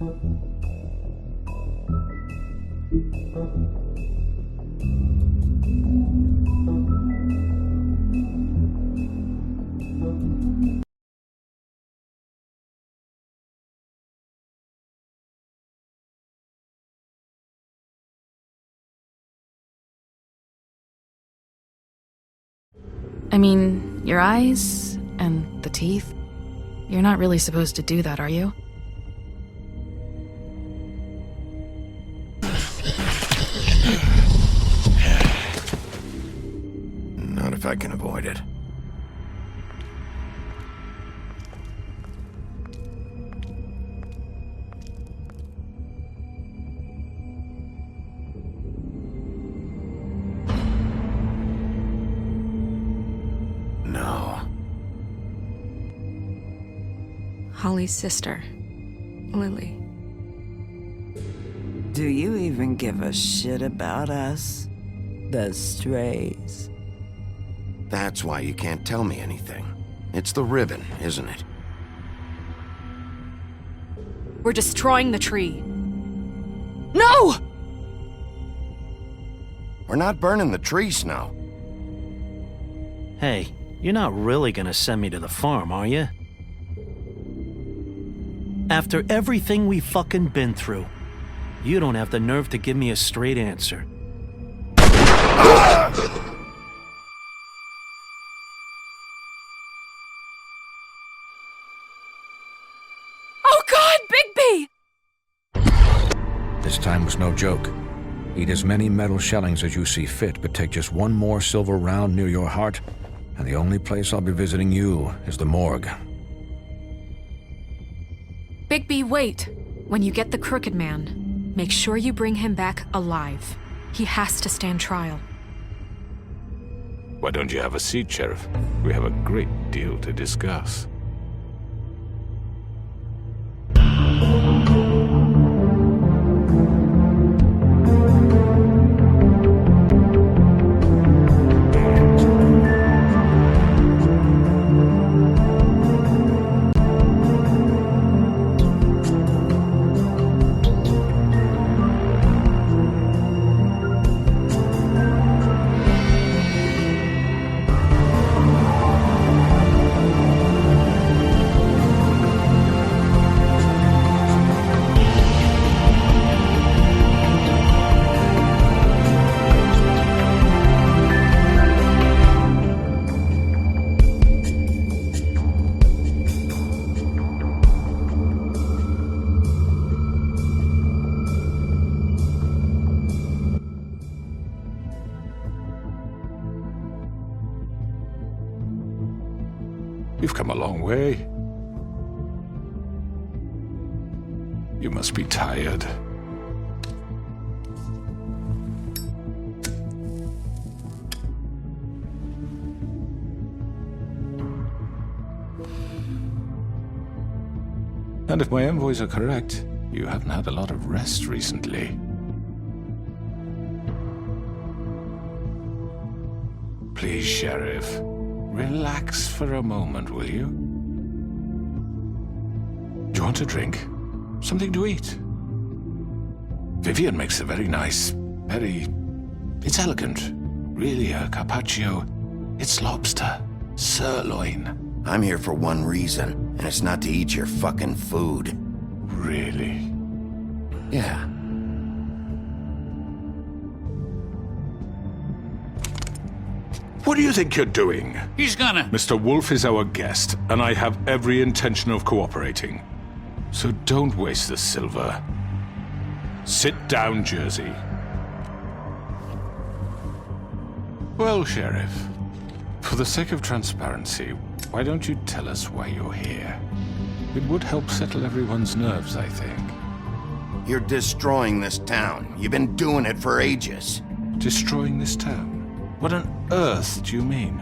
I mean, your eyes and the teeth. You're not really supposed to do that, are you? Not if I can avoid it. Holly's sister, Lily. Do you even give a shit about us? The strays. That's why you can't tell me anything. It's the ribbon, isn't it? We're destroying the tree. No! We're not burning the tree, Snow. Hey, you're not really gonna send me to the farm, are you? After everything we fucking been through, you don't have the nerve to give me a straight answer. Oh God, Bigby! This time was no joke. Eat as many metal shellings as you see fit, but take just one more silver round near your heart, and the only place I'll be visiting you is the morgue. Bigby, wait. When you get the Crooked Man, make sure you bring him back alive. He has to stand trial. Why don't you have a seat, Sheriff? We have a great deal to discuss. You've come a long way. You must be tired. And if my envoys are correct, you haven't had a lot of rest recently. Please, Sheriff. Relax for a moment, will you? Do you want a drink? Something to eat? Vivian makes a very nice, it's elegant. Really a carpaccio. It's lobster. Sirloin. I'm here for one reason, and it's not to eat your fucking food. Really? Yeah. What do you think you're doing? He's gonna... Mr. Wolf is our guest, and I have every intention of cooperating. So don't waste the silver. Sit down, Jersey. Well, Sheriff, for the sake of transparency, why don't you tell us why you're here? It would help settle everyone's nerves, I think. You're destroying this town. You've been doing it for ages. Destroying this town? What on earth do you mean?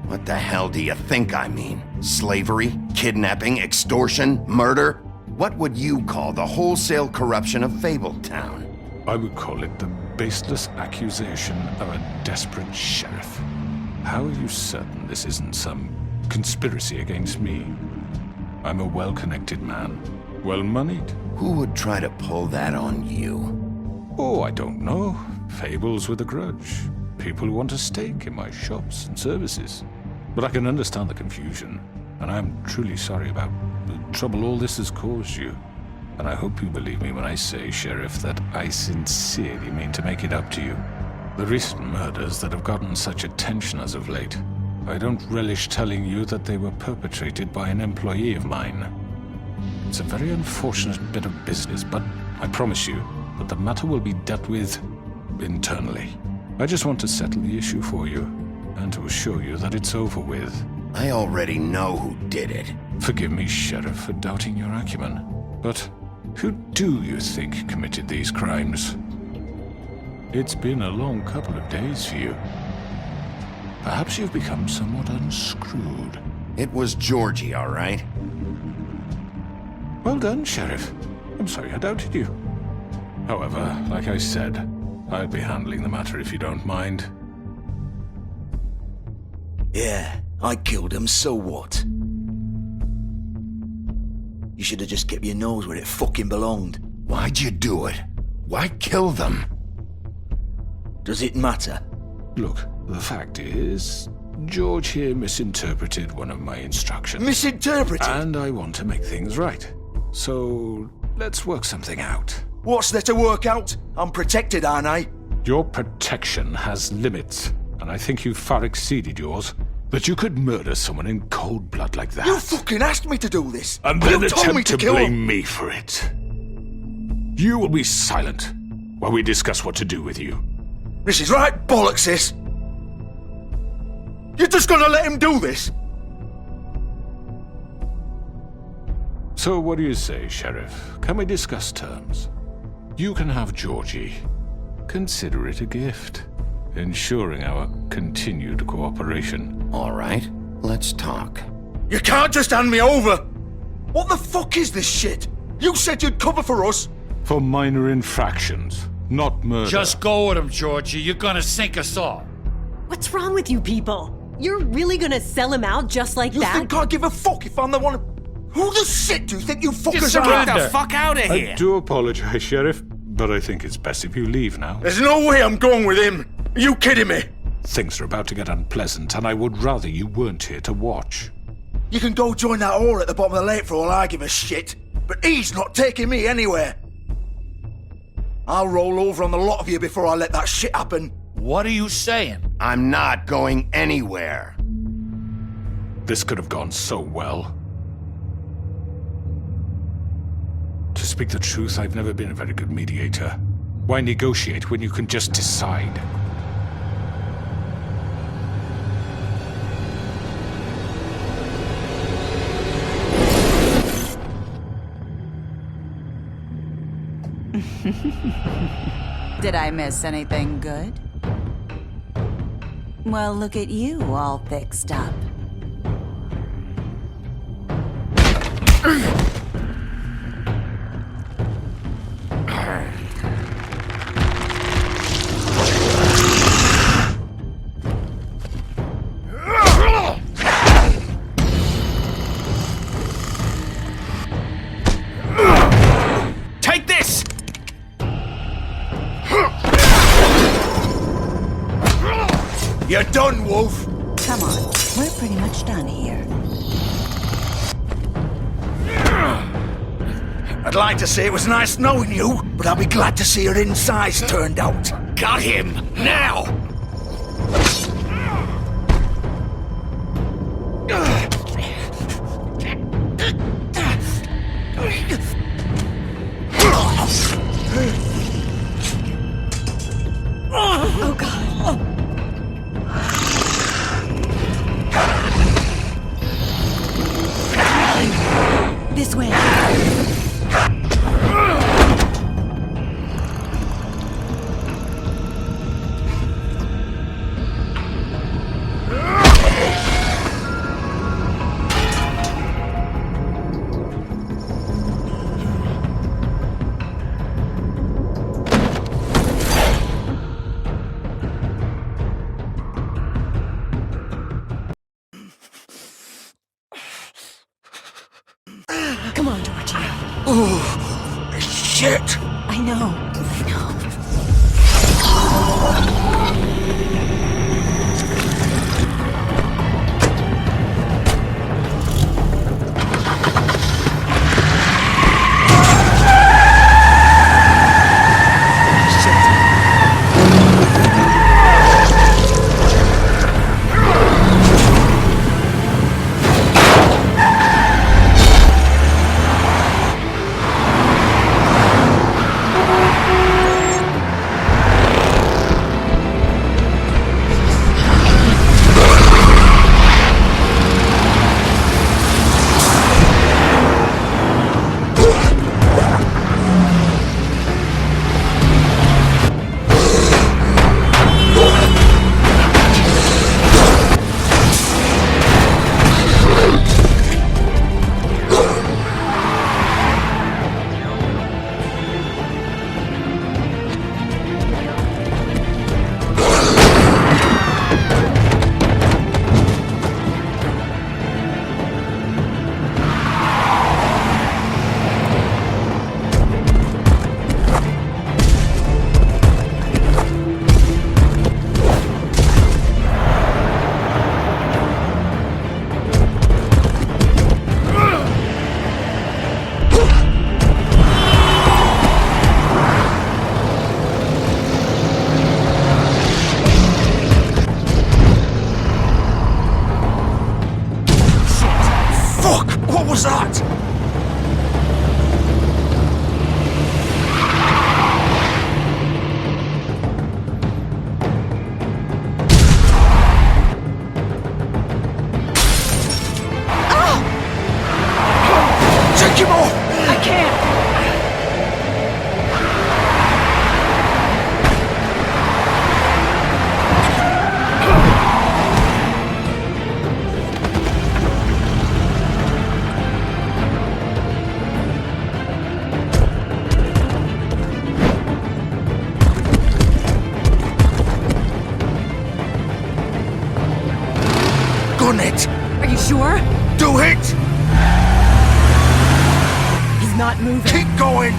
What the hell do you think I mean? Slavery? Kidnapping? Extortion? Murder? What would you call the wholesale corruption of Fabletown? I would call it the baseless accusation of a desperate sheriff. How are you certain this isn't some conspiracy against me? I'm a well-connected man, well-moneyed. Who would try to pull that on you? Oh, I don't know. Fables with a grudge. People who want a stake in my shops and services. But I can understand the confusion, and I'm truly sorry about the trouble all this has caused you. And I hope you believe me when I say, Sheriff, that I sincerely mean to make it up to you. The recent murders that have gotten such attention as of late, I don't relish telling you that they were perpetrated by an employee of mine. It's a very unfortunate bit of business, but I promise you that the matter will be dealt with internally. I just want to settle the issue for you, and to assure you that it's over with. I already know who did it. Forgive me, Sheriff, for doubting your acumen, but who do you think committed these crimes? It's been a long couple of days for you. Perhaps you've become somewhat unscrewed. It was Georgie, all right? Well done, Sheriff. I'm sorry I doubted you. However, like I said, I'll be handling the matter if you don't mind. Yeah, I killed him, so what? You should have just kept your nose where it fucking belonged. Why'd you do it? Why kill them? Does it matter? Look, the fact is, George here misinterpreted one of my instructions. Misinterpreted? And I want to make things right. So, let's work something out. What's there to work out? I'm protected, aren't I? Your protection has limits, and I think you've far exceeded yours. But you could murder someone in cold blood like that. You fucking asked me to do this! And then you told me attempt to kill blame him. me for it. You will be silent while we discuss what to do with you. This is right bollocks, this! You're just gonna let him do this? So what do you say, Sheriff? Can we discuss terms? You can have Georgie. Consider it a gift, ensuring our continued cooperation. All right, let's talk. You can't just hand me over! What the fuck is this shit? You said you'd cover for us! For minor infractions, not murder. Just go with him, Georgie. You're gonna sink us all. What's wrong with you people? You're really gonna sell him out just like You that? think I give a fuck if I'm the one who... Who the shit do you think you fuckers are? surrender. Get the fuck out of I do apologize, Sheriff, but I think it's best if you leave now. There's no way I'm going with him! Are you kidding me? Things are about to get unpleasant, and I would rather you weren't here to watch. You can go join that whore at the bottom of the lake for all I give a shit, but he's not taking me anywhere. I'll roll over on the lot of you before I let that shit happen. What are you saying? I'm not going anywhere. This could have gone so well. To speak the truth, I've never been a very good mediator. Why negotiate when you can just decide? Did I miss anything good? Well, look at you, all fixed up. Take this! You're done, Wolf! Come on, we're pretty much done here. I'd like to say it was nice knowing you, but I'll be glad to see your insides turned out. Got him! Now! Oh, God. This way. I know. was that? Take him off! I can't! Gun it! Are you sure? Do it! He's not moving. Keep going!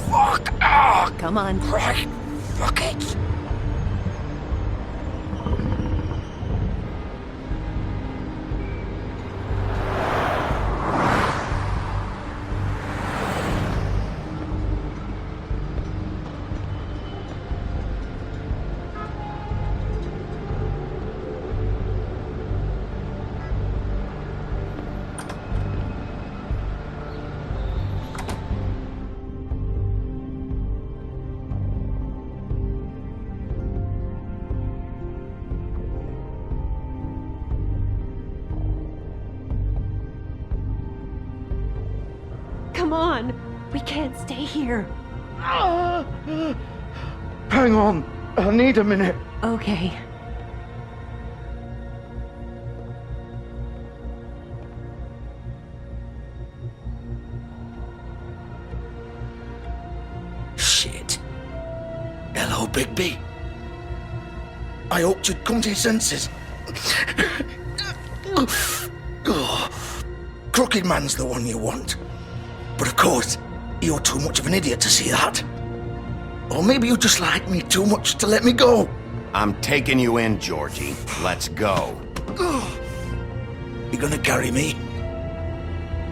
Fuck! Come on. Right. Fuck it! Come on. We can't stay here. Hang on. I need a minute. Okay. Shit. Hello, Bigby. I hoped you'd come to your senses. Crooked Man's the one you want. But of course, you're too much of an idiot to see that. Or maybe you just like me too much to let me go. I'm taking you in, Georgie. Let's go. You gonna carry me?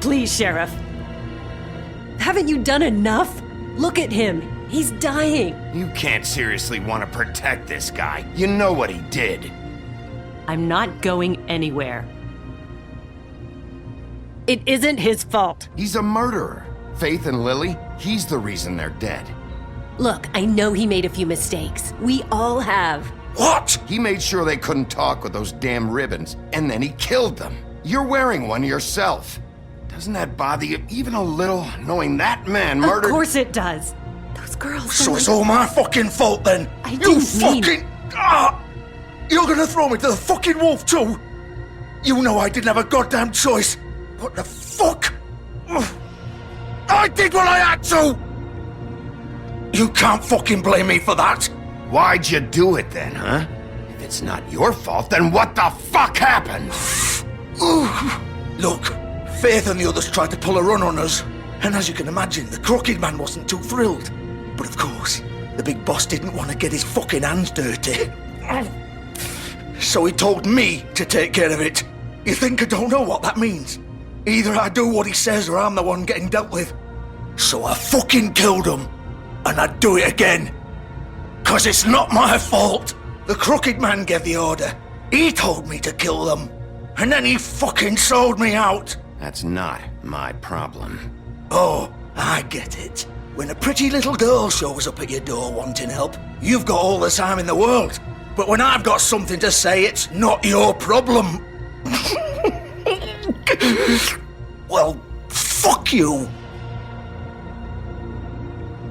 Please, Sheriff. Haven't you done enough? Look at him. He's dying. You can't seriously want to protect this guy. You know what he did. I'm not going anywhere. It isn't his fault. He's a murderer. Faith and Lily, he's the reason they're dead. Look, I know he made a few mistakes. We all have. What? He made sure they couldn't talk with those damn ribbons, and then he killed them. You're wearing one yourself. Doesn't that bother you even a little, knowing that man murdered— Of course it does. Those girls— So it's all my fucking fault then? I You didn't mean— fucking— You're gonna throw me to the fucking wolf too? You know I didn't have a goddamn choice. What the fuck? I did what I had to! You can't fucking blame me for that. Why'd you do it then, huh? If it's not your fault, then what the fuck happened? Look, Faith and the others tried to pull a run on us. And as you can imagine, the Crooked Man wasn't too thrilled. But of course, the big boss didn't want to get his fucking hands dirty. So he told me to take care of it. You think I don't know what that means? Either I do what he says or I'm the one getting dealt with. So I fucking killed him. And I'd do it again. 'Cause it's not my fault. The Crooked Man gave the order. He told me to kill them. And then he fucking sold me out. That's not my problem. Oh, I get it. When a pretty little girl shows up at your door wanting help, you've got all the time in the world. But when I've got something to say, it's not your problem. Well, fuck you.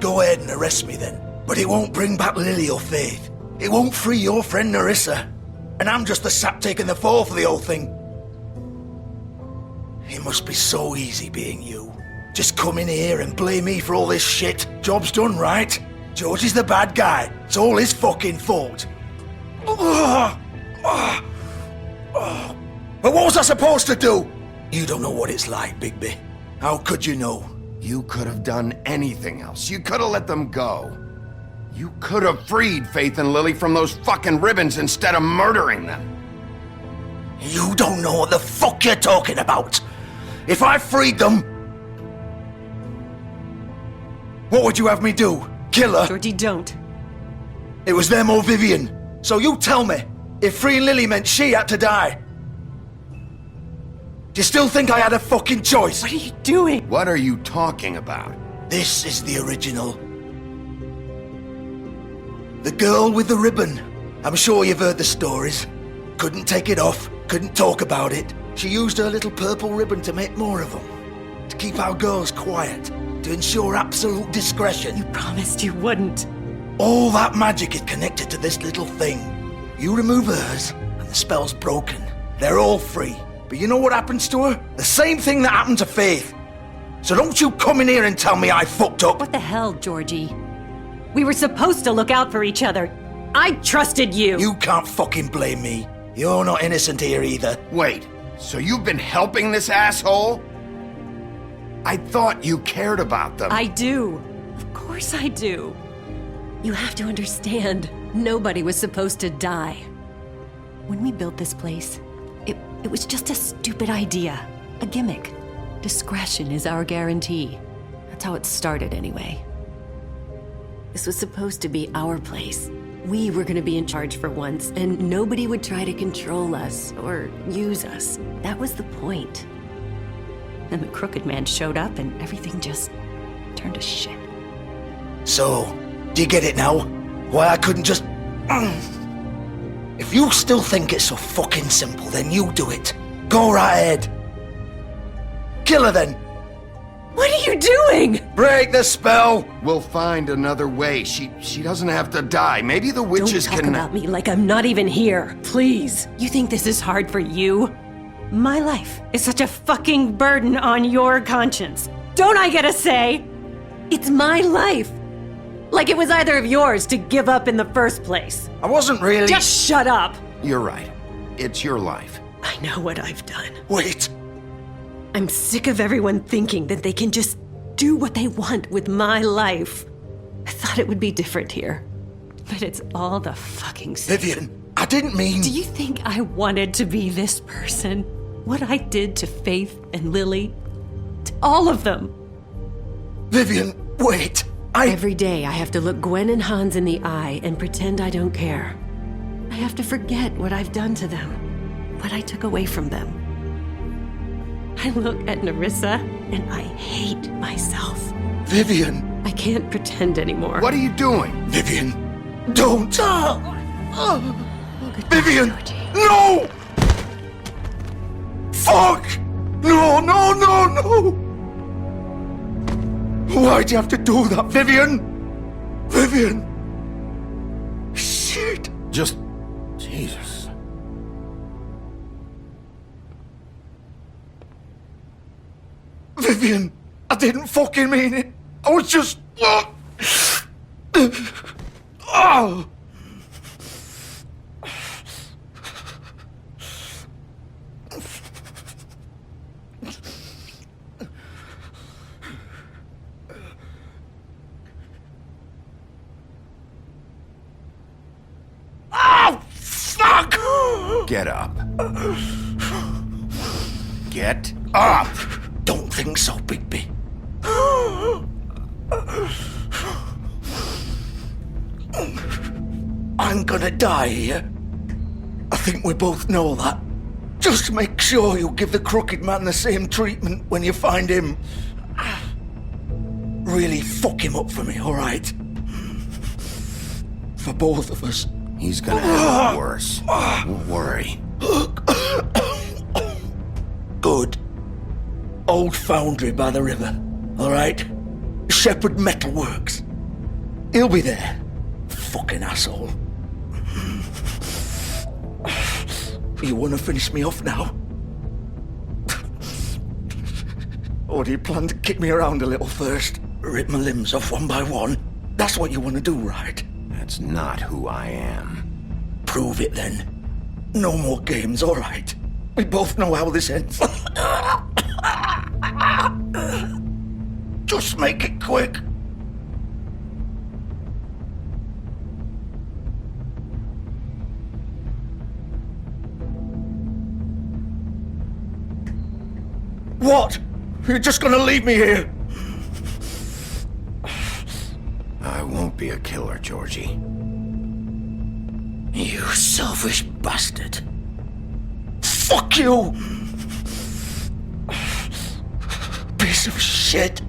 Go ahead and arrest me then. But it won't bring back Lily or Faith. It won't free your friend Nerissa. And I'm just the sap taking the fall for the whole thing. It must be so easy being you. Just come in here and blame me for all this shit. Job's done, right? George is the bad guy. It's all his fucking fault. But what was I supposed to do? You don't know what it's like, Bigby. How could you know? You could have done anything else. You could have let them go. You could have freed Faith and Lily from those fucking ribbons instead of murdering them. You don't know what the fuck you're talking about. If I freed them... What would you have me do? Kill her? Georgie, don't. It was them or Vivian. So you tell me, if freeing Lily meant she had to die, do you still think I had a fucking choice? What are you doing? What are you talking about? This is the original. The girl with the ribbon. I'm sure you've heard the stories. Couldn't take it off, couldn't talk about it. She used her little purple ribbon to make more of them. To keep our girls quiet. To ensure absolute discretion. You promised you wouldn't. All that magic is connected to this little thing. You remove hers, and the spell's broken. They're all free. But you know what happens to her? The same thing that happened to Faith. So don't you come in here and tell me I fucked up. What the hell, Georgie? We were supposed to look out for each other. I trusted you. You can't fucking blame me. You're not innocent here either. Wait, so you've been helping this asshole? I thought you cared about them. I do. Of course I do. You have to understand, nobody was supposed to die. When we built this place, it was just a stupid idea. A gimmick. Discretion is our guarantee. That's how it started anyway. This was supposed to be our place. We were gonna be in charge for once, and nobody would try to control us or use us. That was the point. Then the Crooked Man showed up and everything just turned to shit. So, do you get it now? Why I couldn't just... If you still think it's so fucking simple, then you do it. Go right ahead. Kill her then. What are you doing? Break the spell. We'll find another way. She doesn't have to die. Maybe the witches Don't talk can... about me like I'm not even here. Please. You think this is hard for you? My life is such a fucking burden on your conscience. Don't I get a say? It's my life. Like it was either of yours to give up in the first place. I wasn't really... Just shut up. You're right. It's your life. I know what I've done. Wait. I'm sick of everyone thinking that they can just do what they want with my life. I thought it would be different here. But it's all the fucking same. Vivian, I didn't mean... Do you think I wanted to be this person? What I did to Faith and Lily? To all of them? Vivian, wait. Every day I have to look Gwen and Hans in the eye and pretend I don't care. I have to forget what I've done to them. What I took away from them. I look at Nerissa and I hate myself. Vivian. I can't pretend anymore. What are you doing? Vivian, don't. Vivian, no! Fuck! No, no, no, no! Why'd you have to do that, Vivian? Vivian! Shit! Just... Jesus. Vivian, I didn't fucking mean it. I was just... Oh! Oh, fuck! Get up. Get up! Don't think so, Bigby. I'm gonna die here. I think we both know that. Just make sure you give the crooked man the same treatment when you find him. Really fuck him up for me, alright? For both of us. He's gonna have it worse. Don't worry. Good. Old foundry by the river, alright? Shepherd Metalworks. He'll be there. Fucking asshole. You wanna finish me off now? Or do you plan to kick me around a little first? Rip my limbs off one by one? That's what you wanna do, right? That's not who I am. Prove it then. No more games, alright? We both know how this ends. Just make it quick. What? You're just gonna leave me here? I won't be a killer, Georgie. You selfish bastard. Fuck you! Piece of shit.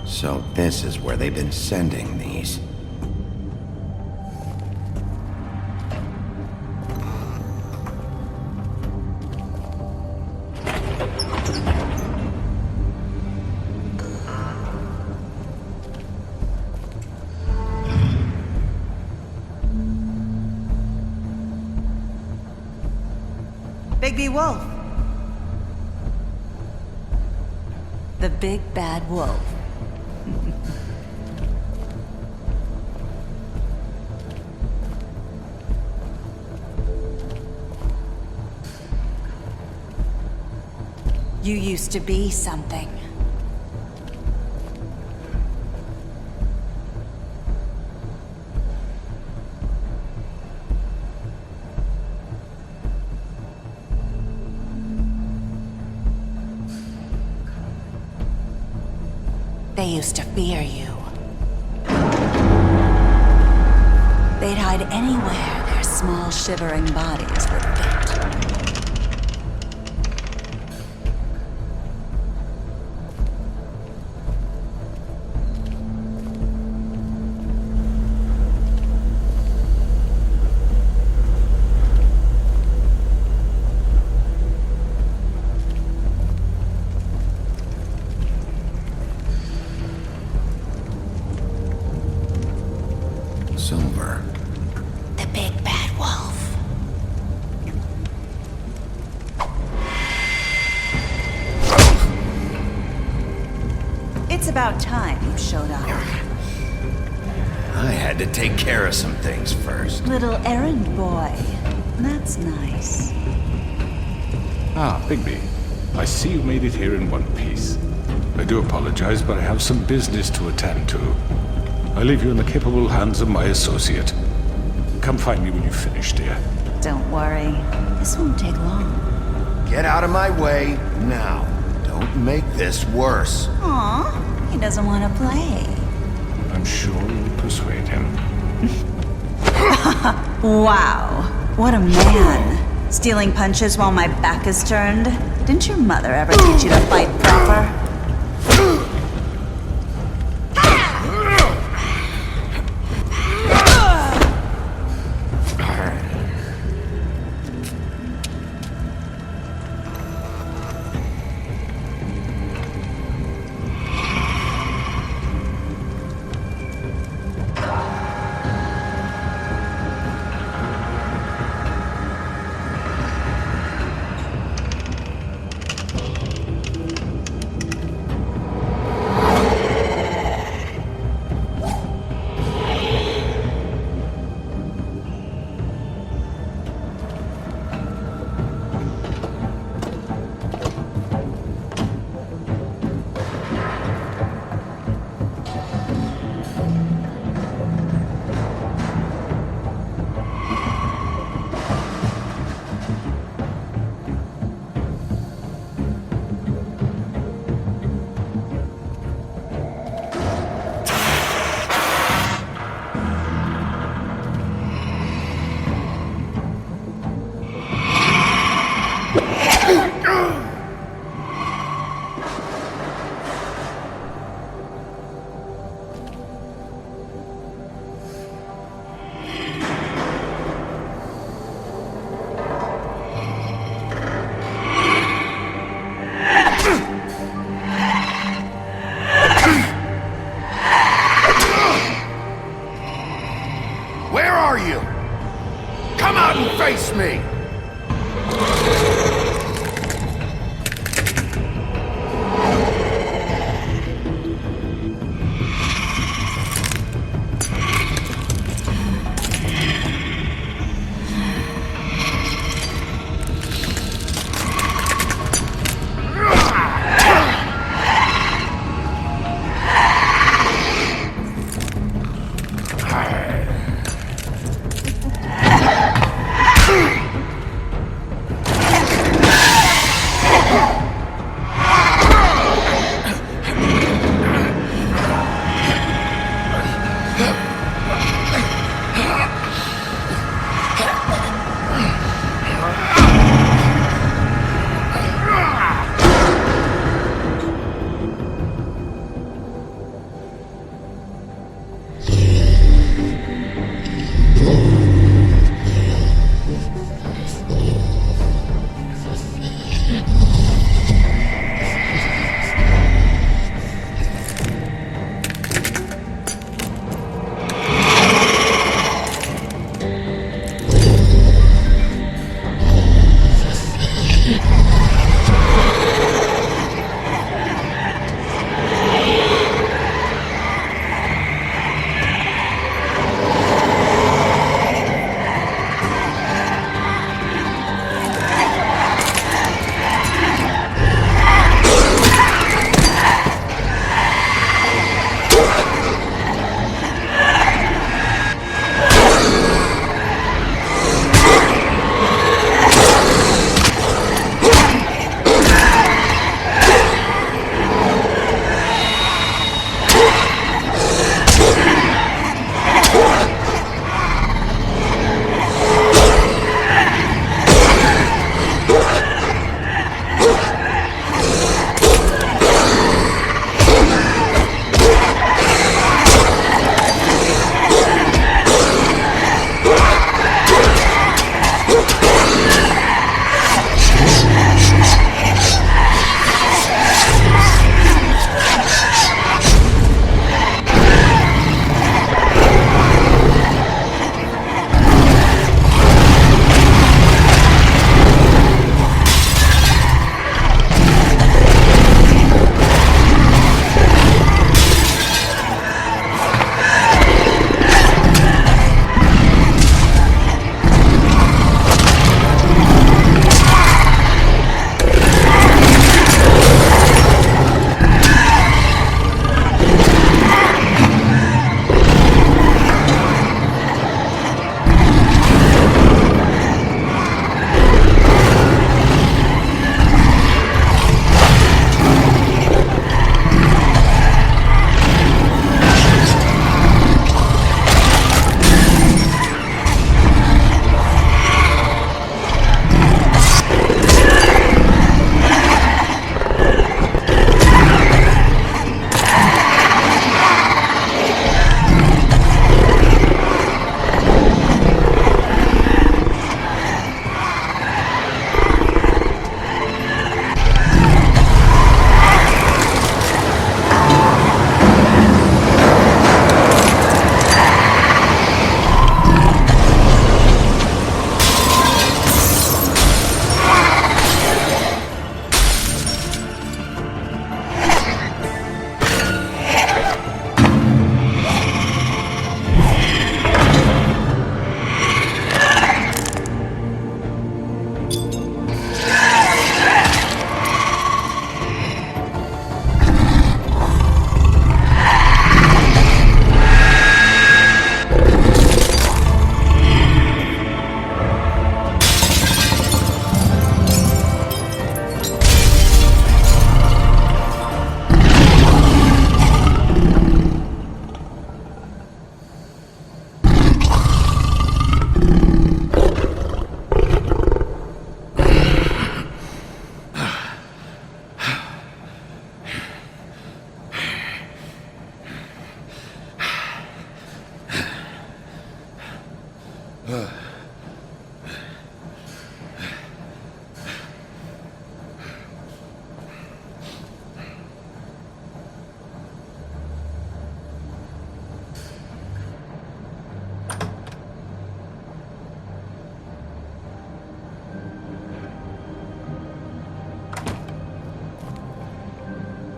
So this is where they've been sending these. Bigby Wolf. The big bad wolf. You used to be something. They used to fear you. They'd hide anywhere their small, shivering bodies would fit. it's about time you showed up. I had to take care of some things first. Little errand boy. That's nice. Ah, Bigby. I see you made it here in one piece. I do apologize, but I have some business to attend to. I leave you in the capable hands of my associate. Come find me when you've finished, dear. Don't worry. This won't take long. Get out of my way now. Don't make this worse. Aw, he doesn't want to play. I'm sure you'll persuade him. Wow, what a man. Stealing punches while my back is turned? Didn't your mother ever teach you to fight proper?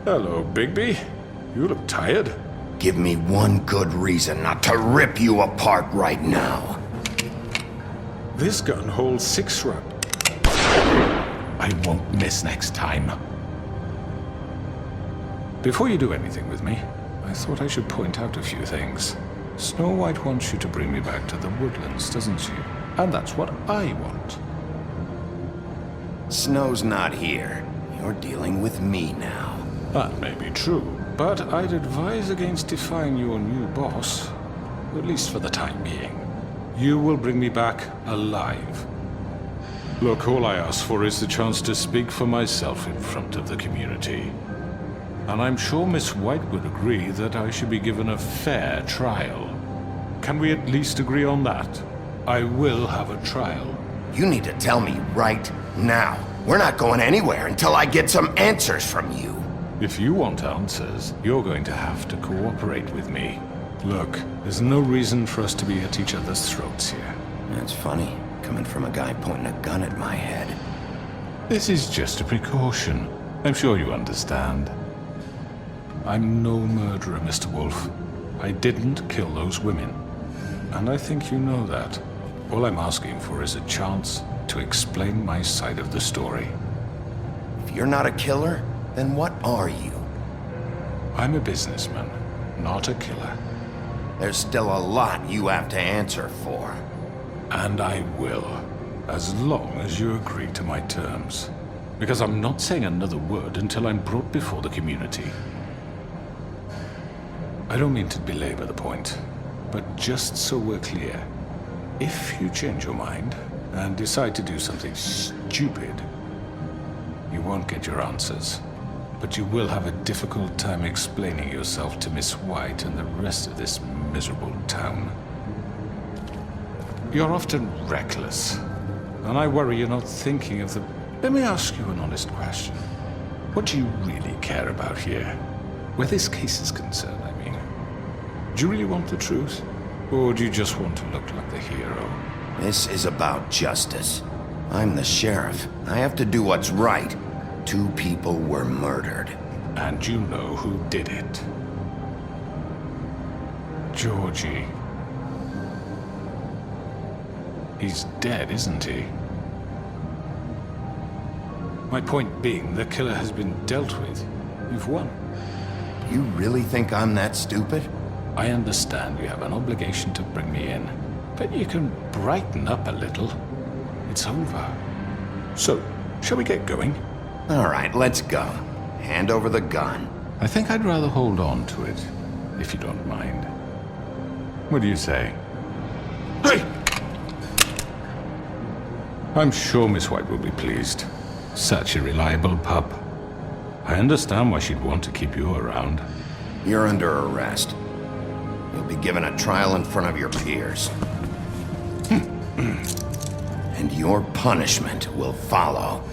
Hello, Bigby. You look tired. Give me one good reason not to rip you apart right now. This gun holds 6 rounds. I won't miss next time. Before you do anything with me, I thought I should point out a few things. Snow White wants you to bring me back to the woodlands, doesn't she? And that's what I want. Snow's not here. You're dealing with me now. That may be true, but I'd advise against defying your new boss, at least for the time being. You will bring me back alive. Look, all I ask for is the chance to speak for myself in front of the community. And I'm sure Miss White would agree that I should be given a fair trial. Can we at least agree on that? I will have a trial. You need to tell me right now. We're not going anywhere until I get some answers from you. If you want answers, you're going to have to cooperate with me. Look, there's no reason for us to be at each other's throats here. That's funny, coming from a guy pointing a gun at my head. This is just a precaution. I'm sure you understand. I'm no murderer, Mr. Wolf. I didn't kill those women. And I think you know that. All I'm asking for is a chance to explain my side of the story. If you're not a killer, then what are you? I'm a businessman, not a killer. There's still a lot you have to answer for. And I will, as long as you agree to my terms. Because I'm not saying another word until I'm brought before the community. I don't mean to belabor the point, but just so we're clear, if you change your mind and decide to do something stupid, you won't get your answers. But you will have a difficult time explaining yourself to Miss White and the rest of this miserable town. You're often reckless, and I worry you're not thinking of the... Let me ask you an honest question. What do you really care about here? Where this case is concerned, I mean. Do you really want the truth? Or do you just want to look like the hero? This is about justice. I'm the sheriff. I have to do what's right. 2 people were murdered. And you know who did it. Georgie. He's dead, isn't he? My point being, the killer has been dealt with. You've won. You really think I'm that stupid? I understand you have an obligation to bring me in, but you can brighten up a little. It's over. So, shall we get going? All right, let's go. Hand over the gun. I think I'd rather hold on to it, if you don't mind. What do you say? Hey! I'm sure Miss White will be pleased. Such a reliable pup. I understand why she'd want to keep you around. You're under arrest. You'll be given a trial in front of your peers. And your punishment will follow.